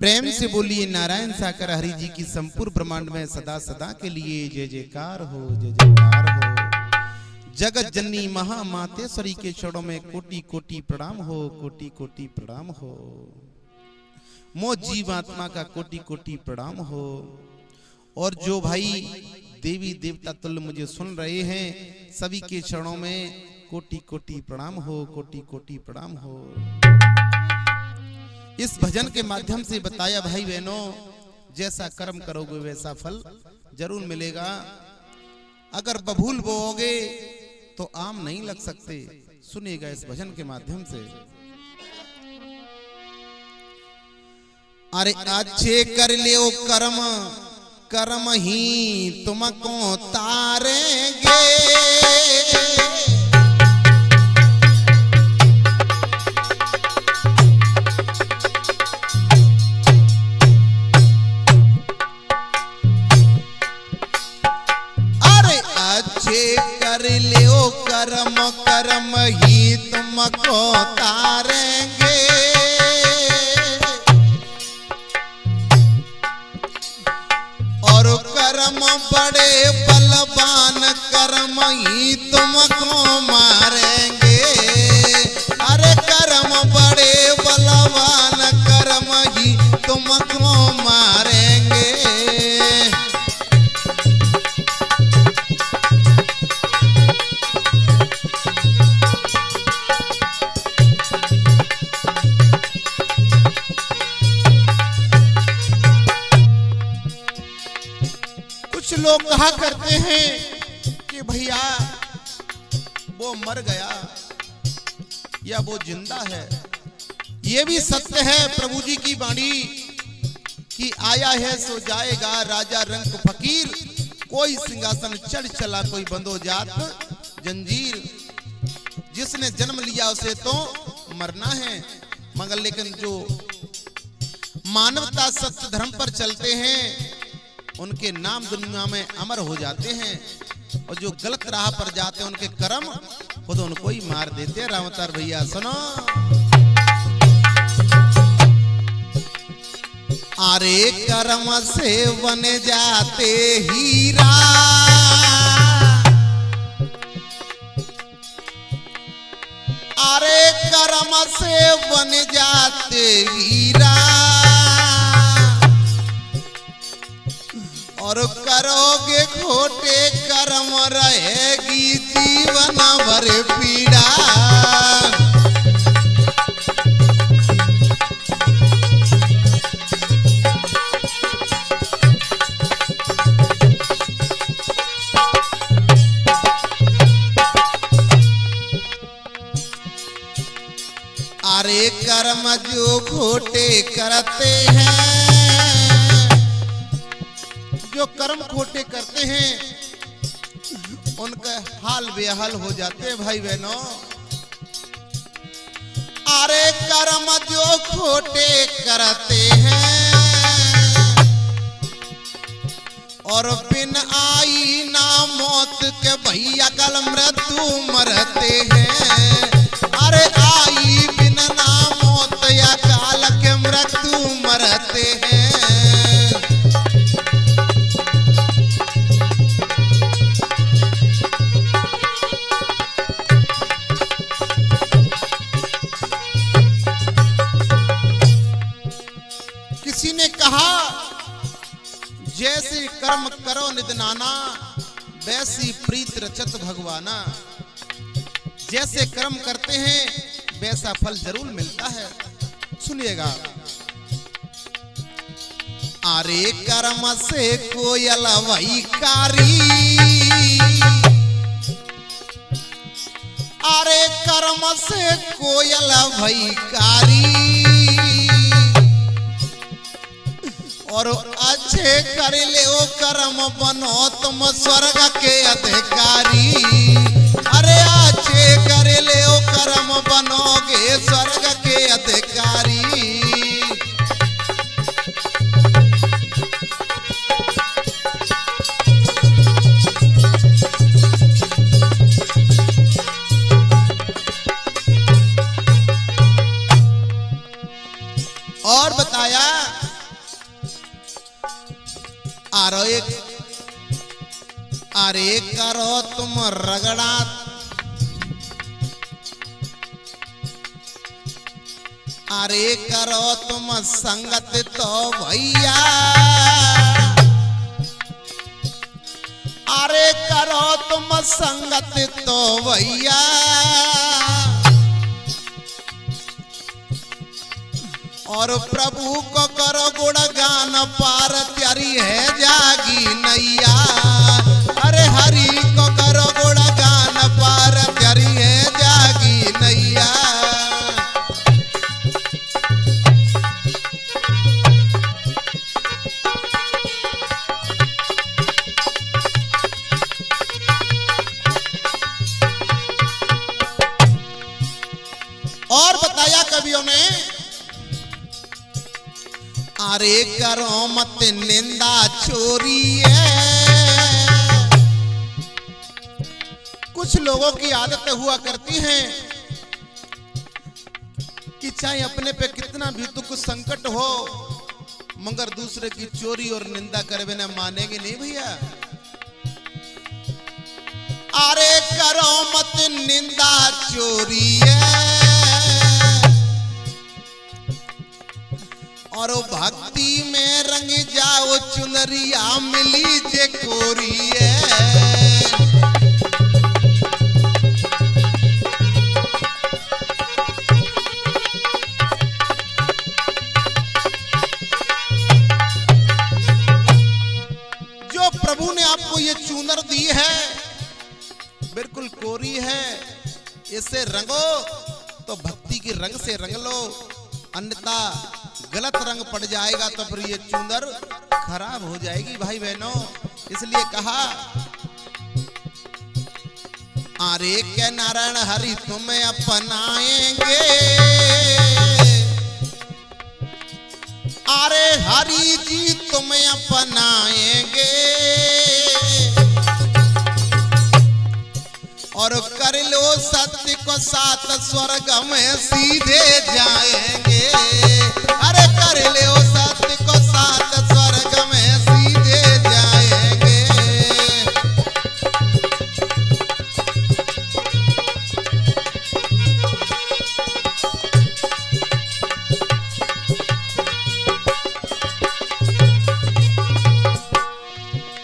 प्रेम से बोलिए नारायण साकर हरि जी की संपूर्ण ब्रह्मांड में सदा सदा के लिए जय जयकार हो, जय जयकार हो। जगत जननी महामातेश्वरी के चरणों में कोटि कोटि प्रणाम हो, कोटि कोटि प्रणाम हो। मो जीवात्मा का कोटि कोटि प्रणाम हो। और जो भाई देवी देवता तुल्य मुझे सुन रहे हैं, सभी के चरणों में कोटि कोटि प्रणाम हो, कोटि कोटि प्रणाम हो। इस भजन के माध्यम से बताया भाई बहनों, जैसा कर्म करोगे वैसा फल जरूर मिलेगा। अगर बबूल बोओगे तो आम नहीं लग सकते। सुनिएगा इस भजन के माध्यम से। अरे अच्छे कर लियो कर्म, कर्म ही तुमको तारेंगे। कर लियो कर्म, कर्म ही तुमको तारेंगे। और कर्म बड़े बलवान, कर्म ही तुमको मारेंगे। अरे कर्म बड़े बलवान, कर्म ही तुमको मारेंगे। लोग कहा करते हैं कि भैया वो मर गया या वो जिंदा है। ये भी सत्य है प्रभु जी की वाणी कि आया है सो जाएगा, राजा रंग फकीर। कोई सिंहासन चढ़ चला, कोई बंदो जात जंजीर। जिसने जन्म लिया उसे तो मरना है। मगर लेकिन जो मानवता सत्य धर्म पर चलते हैं, उनके नाम दुनिया में अमर हो जाते हैं। और जो गलत राह पर जाते हैं, उनके कर्म खुद उनको ही मार देते हैं। रामतार भैया सुनो। अरे कर्म से बन जाते हीरा, अरे कर्म से बन जाते हीरा। और करोगे खोटे कर्म, रहेगी जीवन भर पीड़ा। अरे कर्म जो खोटे करते हैं, जो कर्म खोटे करते हैं, उनका हाल बेहाल हो जाते हैं भाई बहनों। अरे कर्म जो खोटे करते हैं, और बिन आई ना मौत के भैया कल मृत्यु मरते हैं। अरे आई बिन ना मौत या काल के मृत्यु मरते हैं। किसी ने कहा जैसे कर्म करो नित नाना, वैसी प्रीत रचत भगवाना। जैसे कर्म करते हैं वैसा फल जरूर मिलता है। सुनिएगा। अरे कर्म से कोयल वैकारी, अरे कर्म से कोयल वैकारी। और अच्छे कर ले ओ कर्म, बनो तुम स्वर्ग के अधिकारी। अरे अच्छे कर ले ओ कर्म, बनोगे स्वर्ग के अधिकारी। और बताया अरे करो तुम रगड़ा, अरे करो तुम संगत तो भैया, अरे करो तुम संगत तो भैया, और प्रभु को करो गुणगान पार त्यारी है जागी नैया। अरे हरि को करो गुणगान पार त्यारी है जागी नैया। और बताया कवियों ने, अरे करो मत निंदा चोरी है। कुछ लोगों की आदत हुआ करती हैं कि चाहे अपने पे कितना भी दुख संकट हो मगर दूसरे की चोरी और निंदा करे बिना मानेंगे नहीं भैया। अरे करो मत निंदा चोरी है, और भक्ति में रंग जाओ चुनरिया मिली जे कोरी है। जो प्रभु ने आपको ये चुनर दी है बिल्कुल कोरी है, इसे रंगो तो भक्ति के रंग से रंग लो, अन्यथा गलत रंग पड़ जाएगा तो फिर ये चुंदर खराब हो जाएगी भाई बहनों। इसलिए कहा, अरे के नारायण हरि तुम्हें अपनाएंगे, अरे हरि जी तुम्हें अपनाएंगे, और कर लो सत्य को साथ स्वर्ग में सीधे जाएंगे। अरे कर लो सत्य को साथ स्वर्ग में सीधे जाएंगे।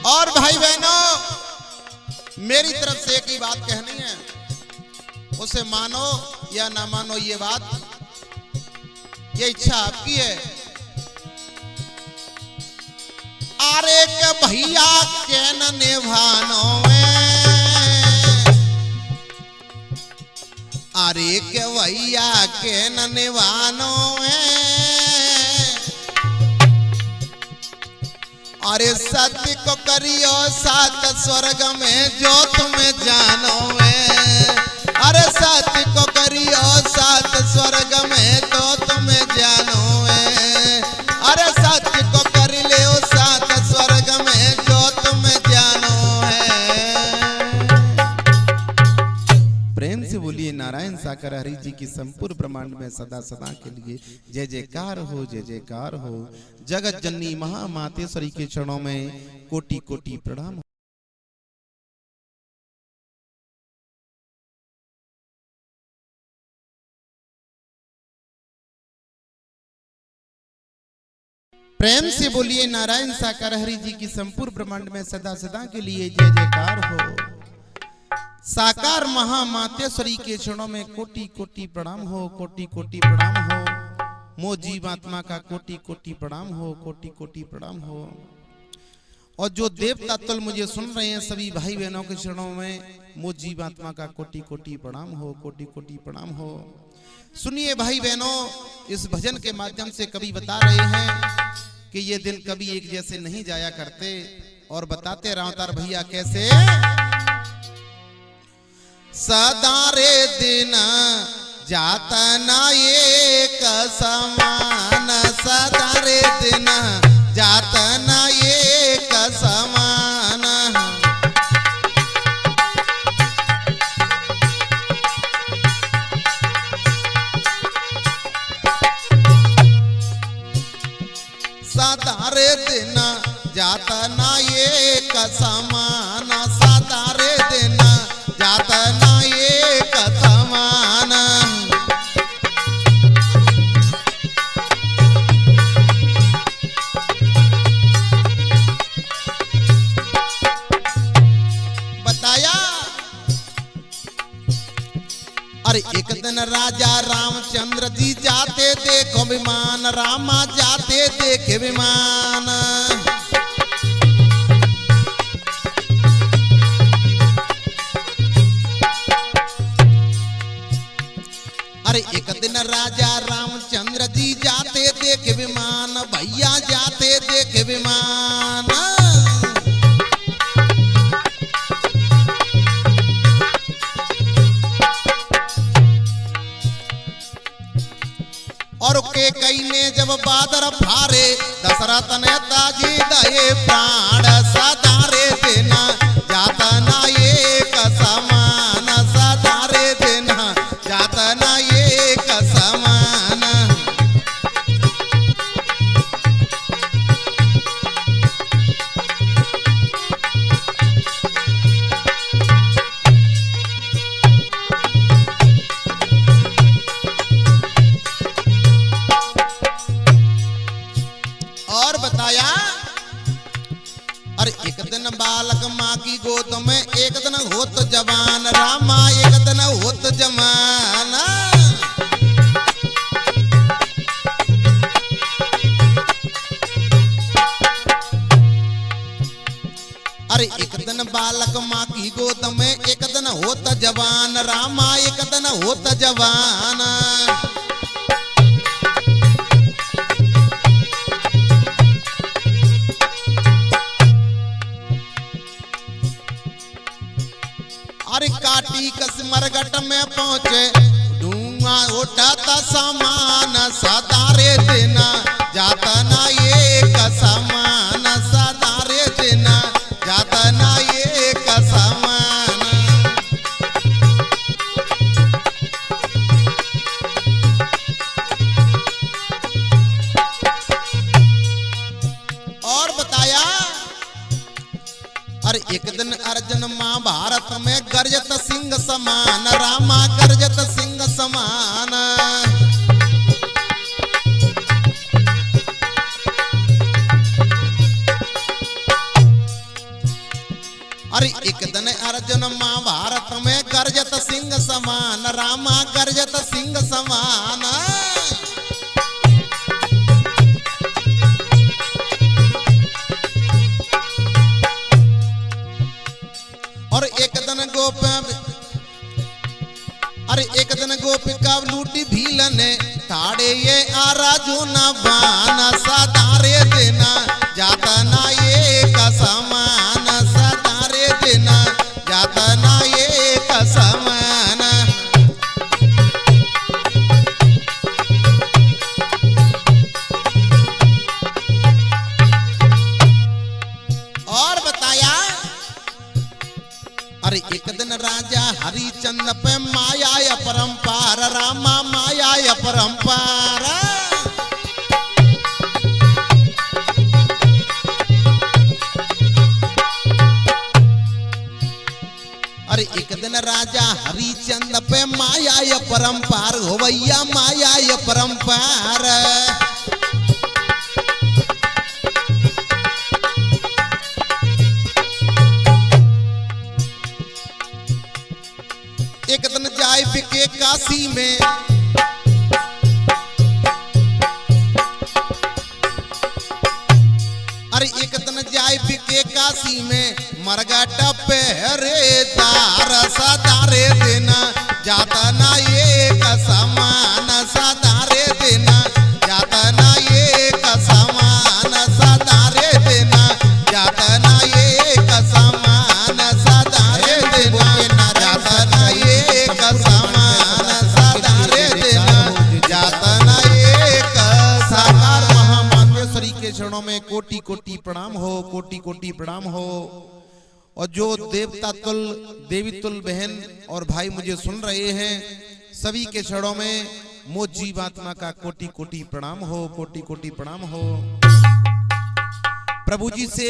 और भाई बहनों, मेरी तरफ से एक ही बात कहनी है, उसे मानो या ना मानो ये बात, ये इच्छा आपकी है। अरे के भैया के न निभानो में, अरे के भैया के न निभानो में, अरे सत्य को करियो सात स्वर्ग में जो तुम्हें जानो में। अरे सत्य को करियो सात स्वर्ग में तो तुम्हें जानो में। अरे सत्य को कर लियो सात स्वर्ग में जो तुम्हें जानो है। प्रेम से बोलिए नारायण साकर हरि जी की संपूर्ण ब्रह्मांड में सदा सदा के लिए जय जयकार हो, जय जयकार हो। जगत जननी महामातेश्वरी के चरणों में कोटि कोटि प्रणाम। प्रेम से बोलिए नारायण साकार हरि जी की संपूर्ण ब्रह्मांड में सदा सदा के लिए जय जयकार हो। साकार महामातेश्वरी के चरणों में कोटि कोटि प्रणाम हो, कोटि कोटि प्रणाम हो। मो जीवात्मा का कोटि कोटि प्रणाम हो, कोटि कोटि प्रणाम हो। और जो देवता तुल मुझे सुन रहे हैं सभी भाई बहनों के चरणों में मो जीवात्मा का कोटि कोटि प्रणाम हो, कोटि कोटि प्रणाम हो। सुनिए भाई बहनों, इस भजन के माध्यम से कवि बता रहे हैं कि ये दिन कभी एक जैसे नहीं जाया करते, और बताते रावतार भैया कैसे। सदा रे दिन जाता ना एक समान, सदा रे दिन जाता ना एक समान। सदा रे दिन जाता ना एक समान सदा रे देना जाता ना एक समान। बताया अरे एक दिन राजा रामचंद्र जी जाते देखो विमान रामा जाते देखे विमान। अरे एक दिन राजा रामचंद्र जी जाते देखे विमान भैया जाते देखे विमान। और के कई ने जब बादर फारे दशरथ ने ताजी दये प्राण सदारे देना जाता ना एक समान सदारे देना जाता ना एक समान। और बताया अरे एक दिन बालक माँ की गोद में एक दिन होत जवान रामा एक दिन होत जवान। अरे एक दिन बालक माँ की गोद में एक दिन होत जवान रामा एक दिन होत जवान। अरे काटी कस मरगट में पहुंचे धुआं उठाता सामान सदारे देना जाता ना एक समान सदारे देना जाता ना एक समान। और बताया अरे एक दिन अर्जुन महाभारत में गर्जत सिंह समान रामा गर्जत सिंह समान। अरे एक दिन अर्जुन महाभारत में गर्जत सिंह समान रामा गर्जत सिंह समान। और एक दिन अरे एक दिन गोपिका लूटी भील ने ताड़े ये आराजू न बान सदारे देना जाता ना एक समान सदारे देना जाता ना एक समान। और बताया अरे एक दिन राजा हरिचंद्र पे माया अपरंपार रामा माया अपरंपार। अरे एक दिन राजा हरिचंद्र पे माया अपरंपार हो भैया माया अपरंपार। एक दिन जाए बिके काशी में अरे एक दिन जाए बिके काशी में मरगट पहरेदार सदारे देना जाता ना एक समान सदारे देना जाता ना एक समान सदारे देना जाता ना एक समान सदारे देना जाता ना एक समान सदारे देना जाता ना एक साकार। महामान्यश्वरी के चरणों में कोटि कोटि प्रणाम हो कोटि कोटि प्रणाम हो। और जो देवता तुल देवी तुल बहन और भाई मुझे सुन रहे हैं सभी के चरणों में मोज जीवात्मा का कोटि कोटि प्रणाम हो कोटि कोटि प्रणाम हो। प्रभु जी से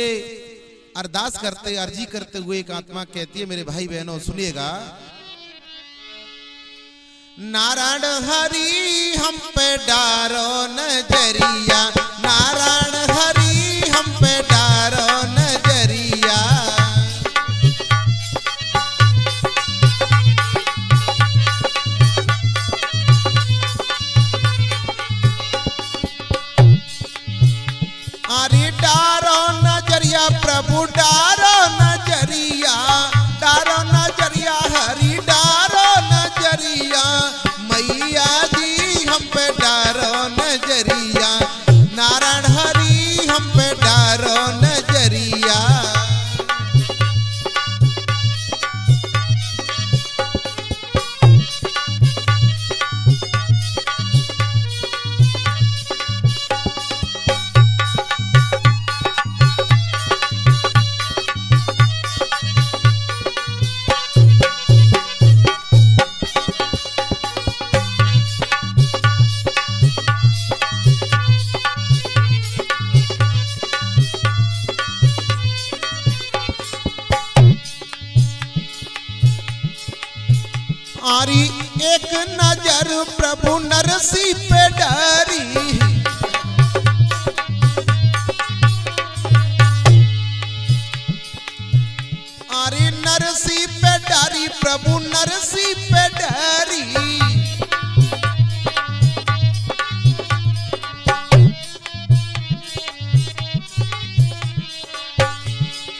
अरदास करते अर्जी करते हुए एक आत्मा कहती है, मेरे भाई बहनों सुनिएगा, नारायण हरि हम पे डारो नजरिया, नारायण हरि हम पे डारो नजरिया। अरे डारो नजरिया प्रभु डारो नजरिया, डारो नजरिया हरि डारो नजरिया, मैया जी हम पे डारो नजरिया, नारायण हरि हम पे डारो नजरिया। आरी एक नजर प्रभु नरसी पे डारी, आरी नरसी पे डारी प्रभु नरसी पे डारी।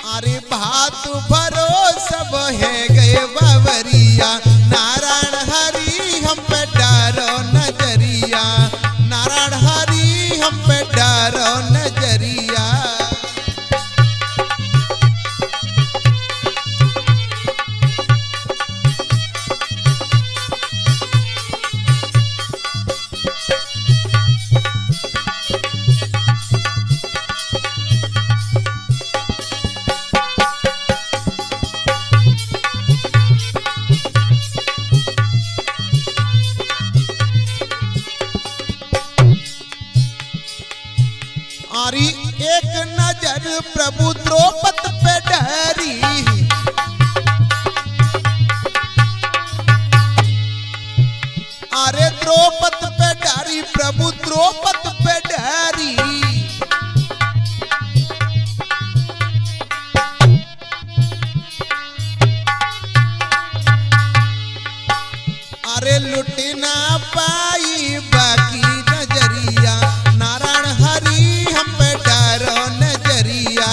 अरे भात भरो सब है गए बावरिया, नारायण हरि हम पे डारो नजरिया, नारायण हरि हम पे डारो नजरिया। आरी एक नजर प्रभु द्रौपदी पे डारी, अरे द्रौपदी पे डारी प्रभु द्रौपदी पे डारी। अरे लुट ना पाई बाकी नजरिया, नारायण हरि हम पे डारो नजरिया।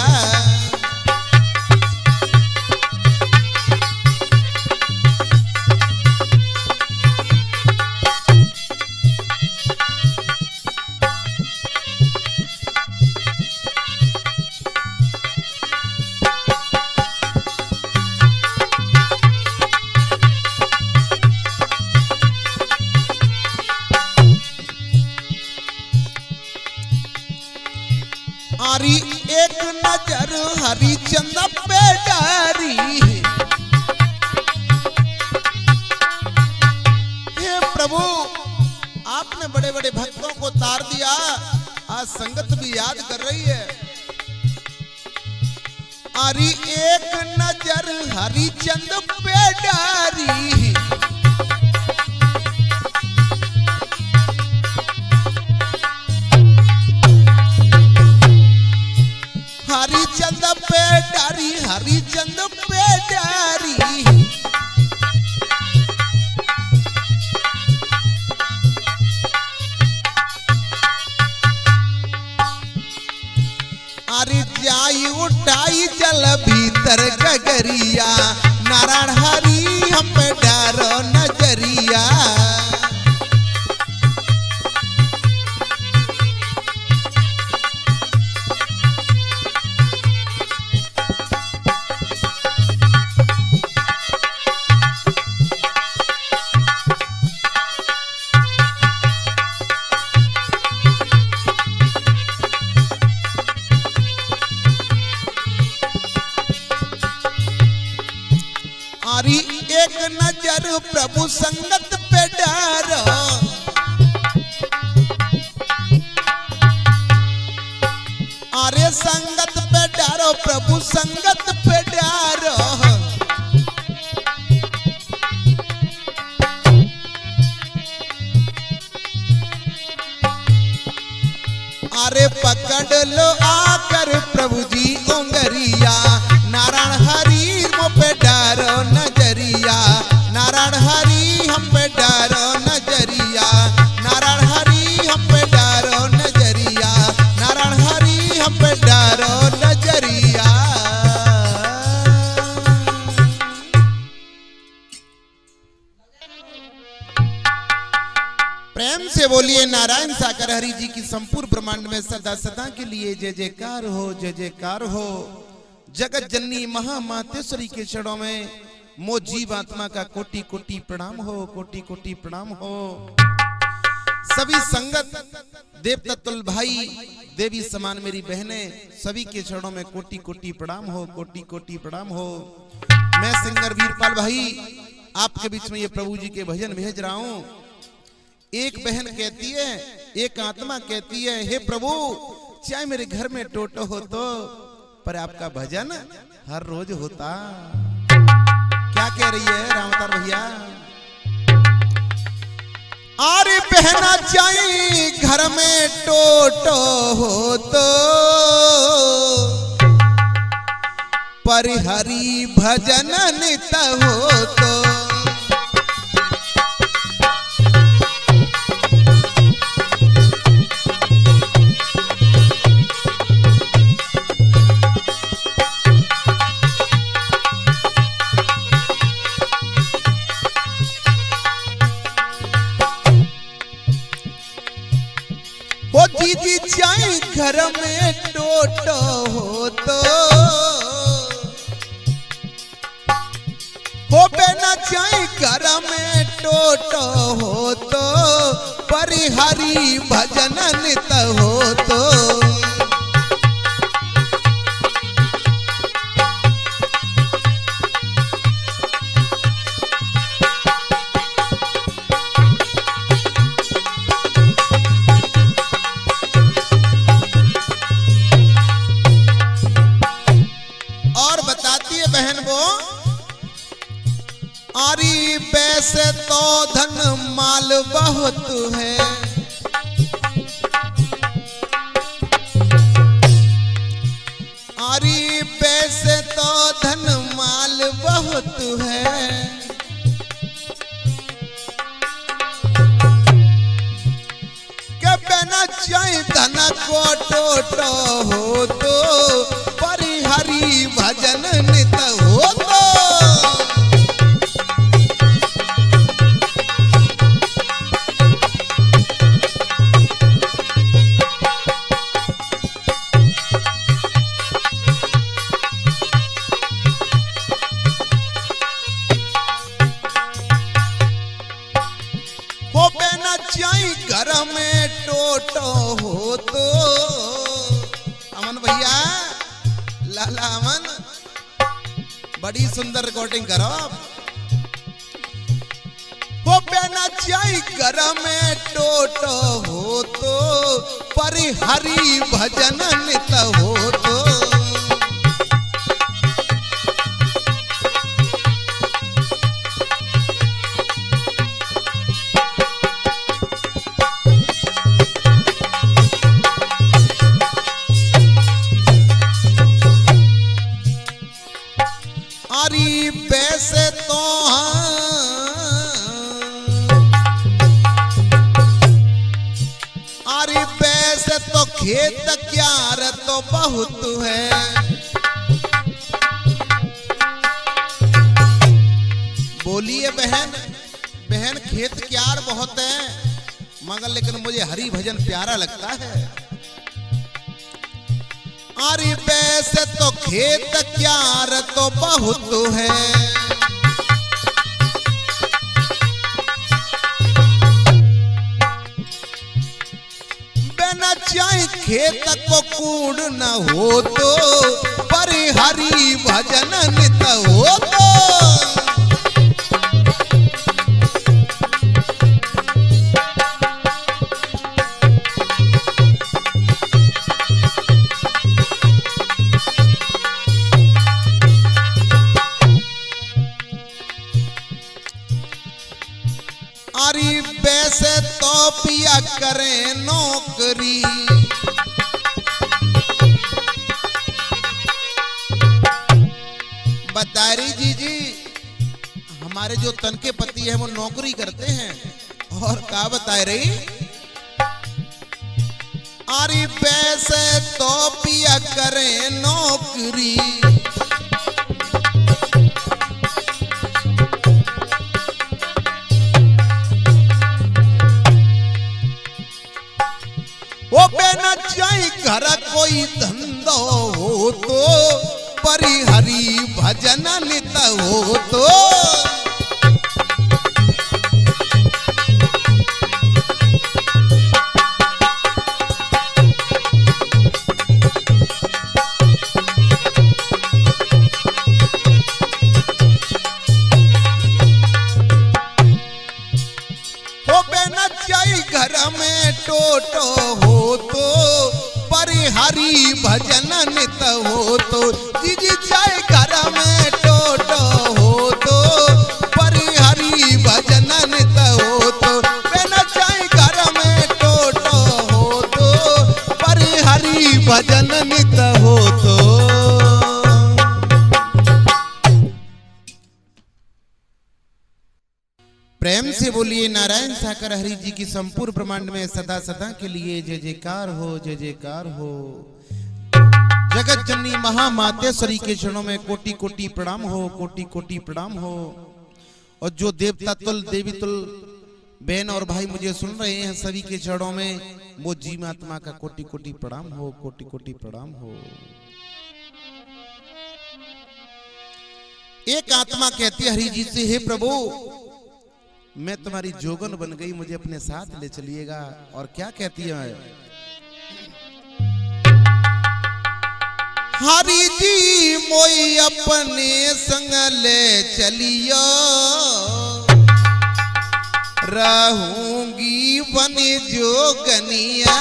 आरी एक नजर हरिचंद पे डारी, हे प्रभु आपने बड़े बड़े भक्तों को तार दिया, आज संगत भी याद कर रही है। आरी एक नजर हरिचंद पे डारी, हरिचंद पे डारी हरिचंद पे डारी। अरे जाई उठाई जल भीतर गगरिया, नारायण हरि हम पे डारो नजरिया। आरी एक नजर प्रभु संगत पे डारो, अरे संगत पे डारो प्रभु संगत पे डारो। अरे पकड़ लो आकर प्रभु जी उंगरिया, नारायण हरि हम पे डारो नजरिया, नारायण हरि हम पे डारो नजरिया, नारायण हरि हम पे डारो नजरिया, नारायण हरि हम पे डारो नजरिया। प्रेम से बोलिए नारायण साकर हरि जी की संपूर्ण ब्रह्मांड में सदा सदा के लिए जय जयकार हो, जय जयकार हो। जगत जननी महामातेश्वरी के चरणों में मो जीव आत्मा का कोटि कोटि प्रणाम हो, कोटि कोटि प्रणाम हो। सभी संगत देव तत्वल भाई, देवी समान मेरी बहनें, सभी के चरणों में कोटि कोटि प्रणाम हो, कोटि कोटि प्रणाम हो। मैं सिंगर वीरपाल भाई आपके बीच में ये प्रभु जी के भजन भेज रहा हूं। एक बहन कहती है, एक आत्मा कहती है, हे प्रभु चाहे मेरे घर में टोटो हो तो, पर आपका भजन हर रोज होता। क्या कह रही है रामतार भैया? अरे बहना चाहे घर में टोटो हो तो, पर हरि भजन नित हो तो। जी चाहे घर में टोटो हो तो, हो बेना चाहे घर में टोटो हो तो, परिहरी भजन नित हो तो। आरी पैसे तो धन माल बहुत है, आरी पैसे तो धन माल बहुत है। के बिना चाहे धन को टोटो हो तो, परिहरी भजन नित हो तो। घर में टोटो हो तो, अमन भैया, लाला अमन, बड़ी सुंदर रिकॉर्डिंग करो आप। वो बेना चाहे घर में टोटो हो तो, परिहरी भजन नित हो तो। पैसे तो अरे पैसे तो खेत क्यार तो बहुत है। बोलिए बहन, बहन खेत क्यार बहुत है, मगर लेकिन मुझे हरि भजन प्यारा लगता है। अरे वैसे तो खेत क्यार तो बहुत है, बिना चाहे खेत को कूड़ न हो तो, परिहरी भजन नित हो तो। करें नौकरी। बता रही जी हमारे जो तन के पति है वो नौकरी करते हैं। और क्या बता रही, अरे पैसे तो पिया करें नौकरी। वो बेना चाहे घर कोई धंधो हो तो, परिहरी भजन नित हो तो। घर में टोटो हो तो, परिहरी भजन नित हो तो। जी चाहे घर में टोटो हो तो, परिहरी भजन नित हो तो। बिना चाहे घर में टोटो हो तो, परिहरी भजन नित हो तो। प्रेम से बोलिए नारायण साकर हरि जी की संपूर्ण ब्रह्मांड में सदा सदा के लिए जय जयकार हो, जय जयकार हो। जगत जननी महामातेश्वरी के चरणों में कोटि कोटि प्रणाम हो, कोटि कोटि प्रणाम हो। और जो देवता तुल देवी तुल बहन और भाई मुझे सुन रहे हैं सभी के चरणों में वो जीवात्मा का कोटि कोटि प्रणाम हो, कोटि कोटि प्रणाम हो। एक आत्मा कहती है हरि जी से, हे प्रभु मैं तुम्हारी जोगन बन गई, मुझे अपने साथ ले चलिएगा। और क्या कहती है, हरि जी मोई अपने संग ले चलियो, रहूंगी बन जोगनिया।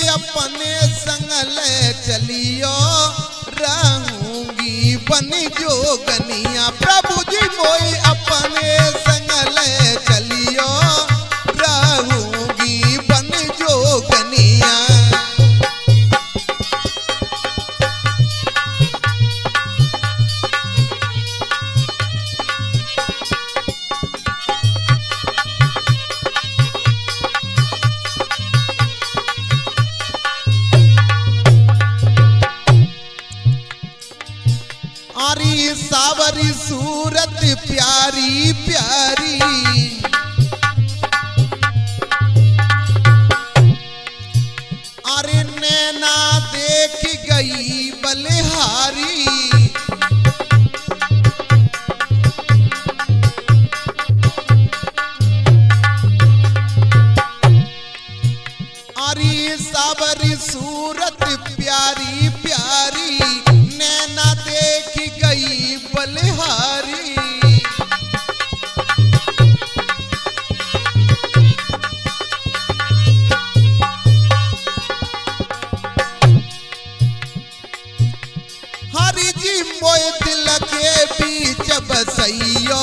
अपने संग ले चलियो, रहूंगी बन जोगनिया। प्रभु जी मोई अपने संग ले चलियो, रहूंगी बन जोगनिया। सावरी सूरत प्यारी प्यारी, अरे नैना देख गई बलिहारी। अरे सावरी सूरत प्यारी प्यारी, नैना देख गई बलिहारी। हरि जी मोए दिल के बीच बसइयो,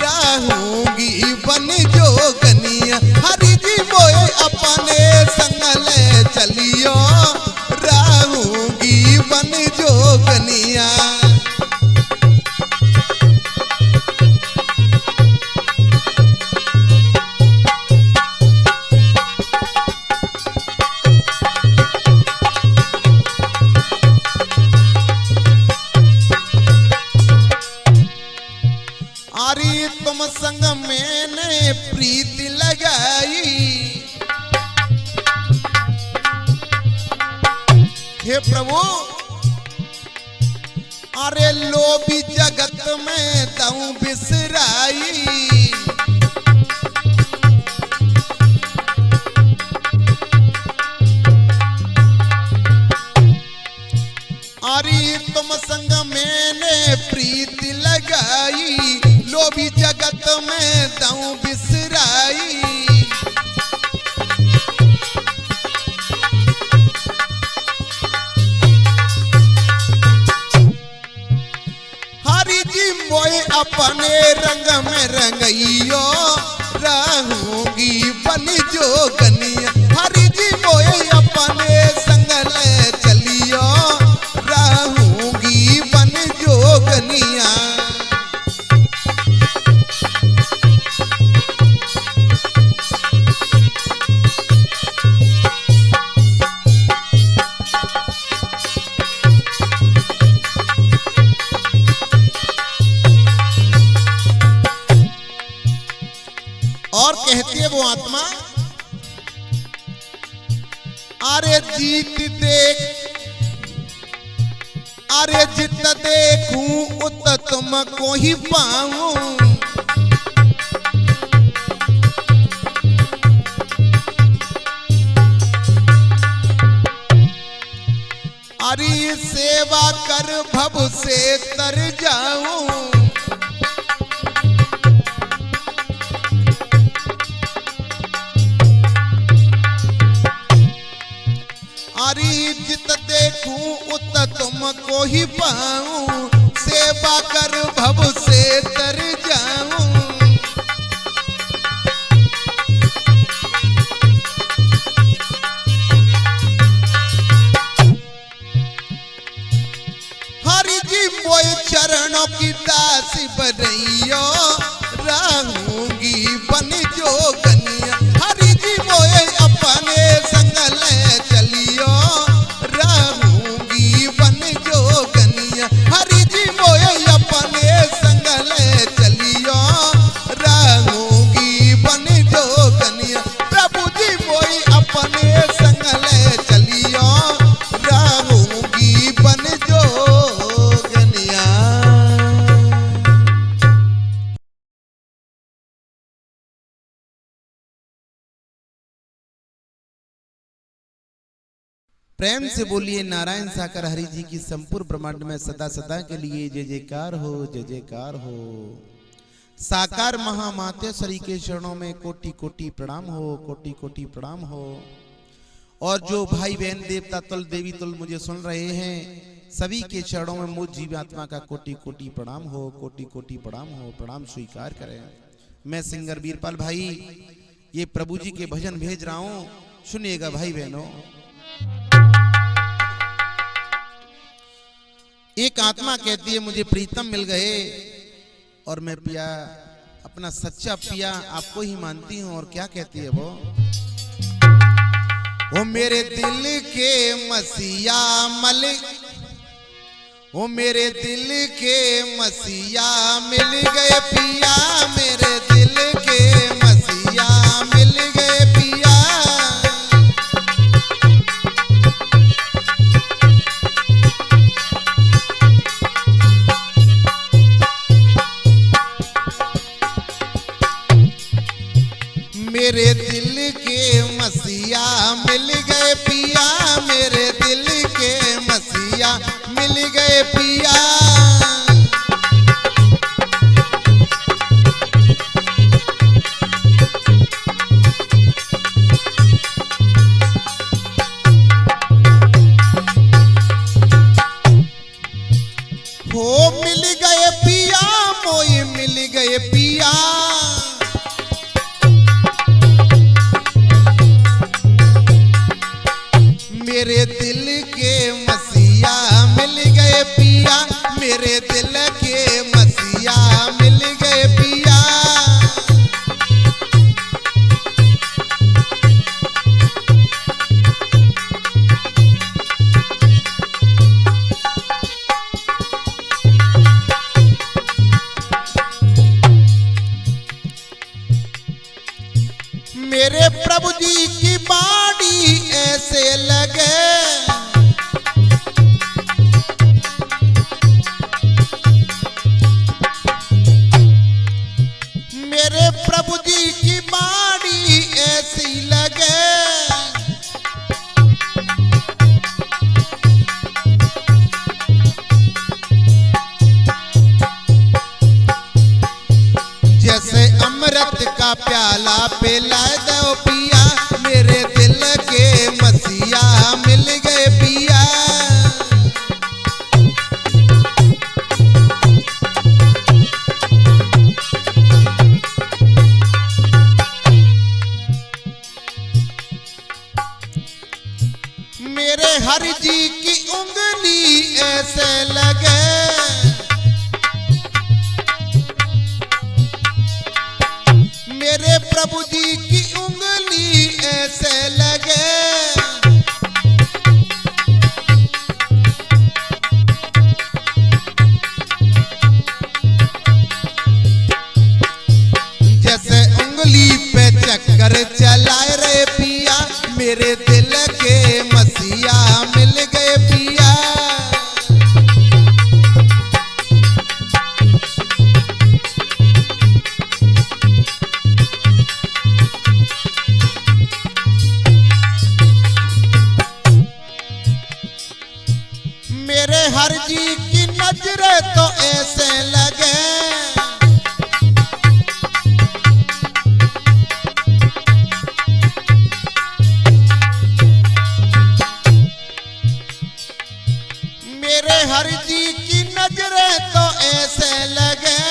रहूंगी बन जोगनिया। हरि जी मोए अपने संग ले चलियो, रहूंगी बन जोगनिया। अरे तुम संग मैंने प्रीति लगाई, हे प्रभु अरे लोभी जगत में तऊ बिसराई। अरे तुम संग मैंने में दऊं बिसराई। हरि जी मोए अपने रंग में रंगइयो रहूंगी बन जोगनिया। हरि जी मोए अपने संग ले चलियो रहूंगी बन जोगनिया। और कहती है वो आत्मा, अरे जीत देख, अरे जित देखूं उत तुमको ही पाऊं। अरे सेवा कर भव से तर जाऊं। जित देखूं उत तुमको ही पाऊं। सेवा कर भव से तर जाऊं। हरि जी मोए चरणों की दासी बनइयो रहूंगी बन जोगनिया। हरि जी मोए अपने संग ले चलियो रहूंगी बन जोगनिया। हरि जी मोए अपने संग ले चलियो रहूंगी बन जोगनिया। प्रभु जी मोए अपने संग ले चलियो रहूंगी बन जोगनिया। प्रेम से बोलिए नारायण साकर हरि जी की संपूर्ण ब्रह्मांड में सदा सदा के लिए जय जयकार हो, जय जयकार हो। साकार महामातेश्वरी के चरणों में कोटि कोटि प्रणाम हो, कोटि कोटि प्रणाम हो। और जो भाई बहन देवता तुल देवी तुल मुझे सुन रहे हैं, सभी के चरणों में मुझ जीवात्मा का कोटि कोटि प्रणाम हो, कोटि कोटि प्रणाम हो। प्रणाम स्वीकार करें। मैं सिंगर वीरपाल भाई ये प्रभु जी के भजन भेज रहा हूं, सुनिएगा भाई बहनों। एक आत्मा कहती है मुझे प्रीतम मिल गए और मैं पिया अपना सच्चा पिया आपको ही मानती हूं। और क्या कहती है वो मेरे दिल के मसीहा मलिक, वो मेरे दिल के मसीहा मिल गए पिया। मेरे दिल के मसीहा मिल गए पिया। मेरे दिल के मसीहा मिल गए पिया। मेरे दिल के मसीहा मिल गए पिया। हो मिल गए पिया, मोई मिल गए पिया। मेरे दिल के मसीहा मिल गए पिया। मेरे दिल के मसीहा मिल गए पिया। मेरे प्रभु जी की बाड़ी ऐसे लगे। मेरे प्रभु जी की बाड़ी ऐसी लगे। जैसे अमृत का प्याला पिला दो पिया, मेरे दिल के मसीहा मिल गए पिया। मेरे हरि जी की उंगली ऐसे लगे, मेरे प्रभु जी की उंगली ऐसे लगे, जैसे उंगली पे चक्कर चलाए रे पिया, मेरे दिल के मसीहा मिल गए पिया। मेरे हरि जी की नजरें तो ऐसे लगे, मेरे हरि जी की नजरें तो ऐसे लगे,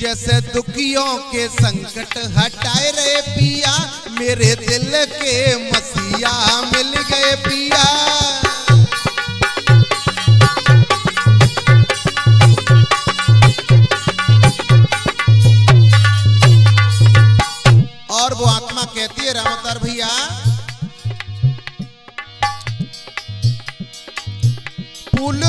जैसे दुखियों के संकट हटाए रे पिया, मेरे दिल के मसीहा मिल गए पिया। और वो आत्मा कहती है रामतार भैया, फूल